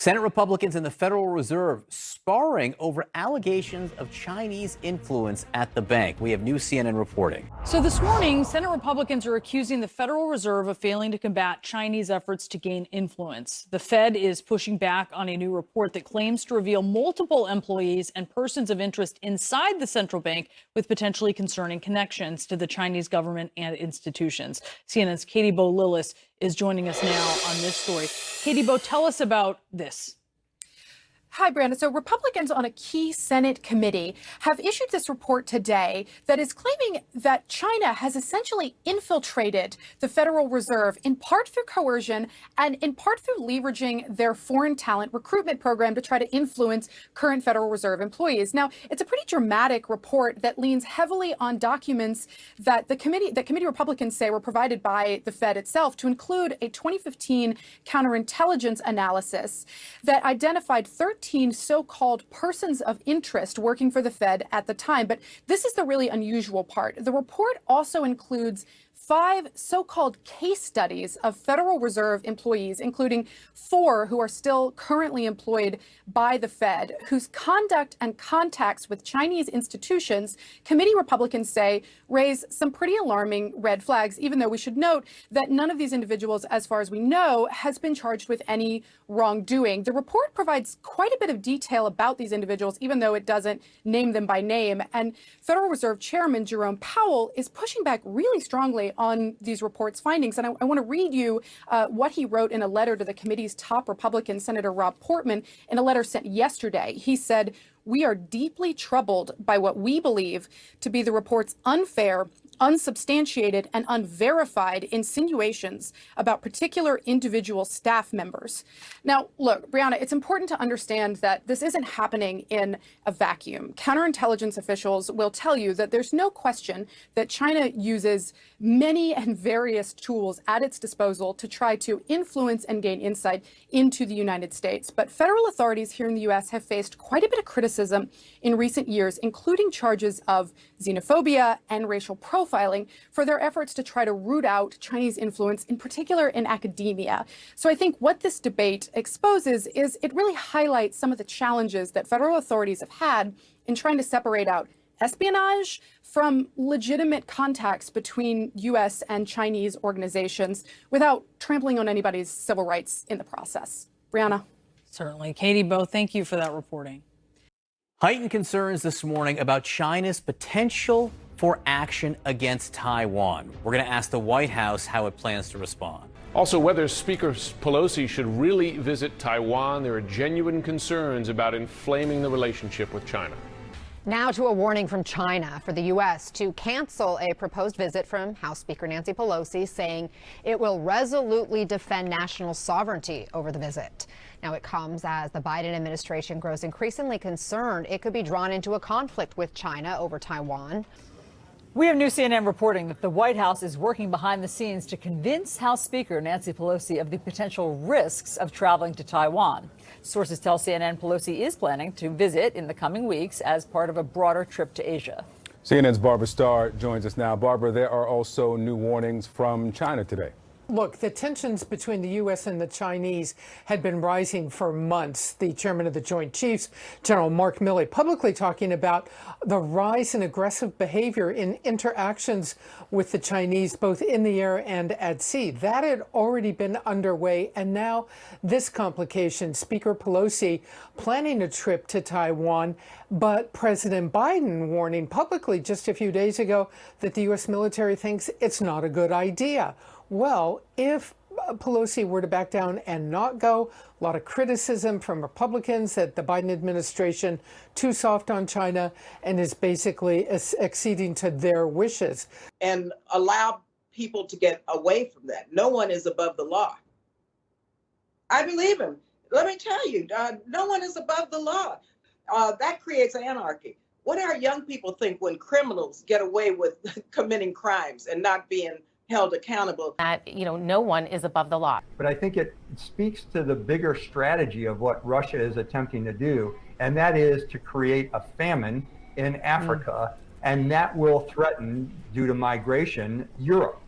Senate Republicans and the Federal Reserve sparring over allegations of Chinese influence at the bank. We have new CNN reporting. So this morning, Senate Republicans are accusing the Federal Reserve of failing to combat Chinese efforts to gain influence. The Fed is pushing back on a new report that claims to reveal multiple employees and persons of interest inside the central bank with potentially concerning connections to the Chinese government and institutions. CNN's Katie Bo-Lillis is joining us now on this story. Katie Bo, tell us about this. Hi, Brandon. So Republicans on a key Senate committee have issued this report today that is claiming that China has essentially infiltrated the Federal Reserve, in part through coercion and in part through leveraging their foreign talent recruitment program to try to influence current Federal Reserve employees. Now, it's a pretty dramatic report that leans heavily on documents that committee Republicans say were provided by the Fed itself, to include a 2015 counterintelligence analysis that identified 13 so-called persons of interest working for the Fed at the time. But this is the really unusual part. The report also includes 5 so-called case studies of Federal Reserve employees, including 4 who are still currently employed by the Fed, whose conduct and contacts with Chinese institutions, committee Republicans say, raise some pretty alarming red flags, even though we should note that none of these individuals, as far as we know, has been charged with any wrongdoing. The report provides quite a bit of detail about these individuals, even though it doesn't name them by name. And Federal Reserve Chairman Jerome Powell is pushing back really strongly on these report's findings. And I want to read you what he wrote in a letter to the committee's top Republican, Senator Rob Portman, in a letter sent yesterday. He said, "We are deeply troubled by what we believe to be the report's unfair, unsubstantiated, and unverified insinuations about particular individual staff members." Now, look, Brianna, it's important to understand that this isn't happening in a vacuum. Counterintelligence officials will tell you that there's no question that China uses many and various tools at its disposal to try to influence and gain insight into the United States. But federal authorities here in the U.S. have faced quite a bit of criticism in recent years, including charges of xenophobia and racial profiling, for their efforts to try to root out Chinese influence, in particular in academia. So I think what this debate exposes is it really highlights some of the challenges that federal authorities have had in trying to separate out espionage from legitimate contacts between U.S. and Chinese organizations without trampling on anybody's civil rights in the process. Brianna. Certainly. Katie Bo, thank you for that reporting. Heightened concerns this morning about China's potential for action against Taiwan. We're going to ask the White House how it plans to respond. Also, whether Speaker Pelosi should really visit Taiwan. There are genuine concerns about inflaming the relationship with China. Now to a warning from China for the U.S. to cancel a proposed visit from House Speaker Nancy Pelosi, saying it will resolutely defend national sovereignty over the visit. Now, it comes as the Biden administration grows increasingly concerned it could be drawn into a conflict with China over Taiwan. We have new CNN reporting that the White House is working behind the scenes to convince House Speaker Nancy Pelosi of the potential risks of traveling to Taiwan. Sources tell CNN Pelosi is planning to visit in the coming weeks as part of a broader trip to Asia. CNN's Barbara Starr joins us now. Barbara, there are also new warnings from China today. Look, the tensions between the U.S. and the Chinese had been rising for months. The chairman of the Joint Chiefs, General Mark Milley, publicly talking about the rise in aggressive behavior in interactions with the Chinese, both in the air and at sea. That had already been underway. And now this complication, Speaker Pelosi planning a trip to Taiwan, but President Biden warning publicly just a few days ago that the U.S. military thinks it's not a good idea. Well, if Pelosi were to back down and not go, a lot of criticism from Republicans that the Biden administration too soft on China and is basically acceding to their wishes. And allow people to get away from that. No one is above the law. I believe him. Let me tell you, no one is above the law. That creates anarchy. What do our young people think when criminals get away with committing crimes and not being held accountable? That, no one is above the law. But I think it speaks to the bigger strategy of what Russia is attempting to do, and that is to create a famine in Africa, and that will threaten, due to migration, Europe.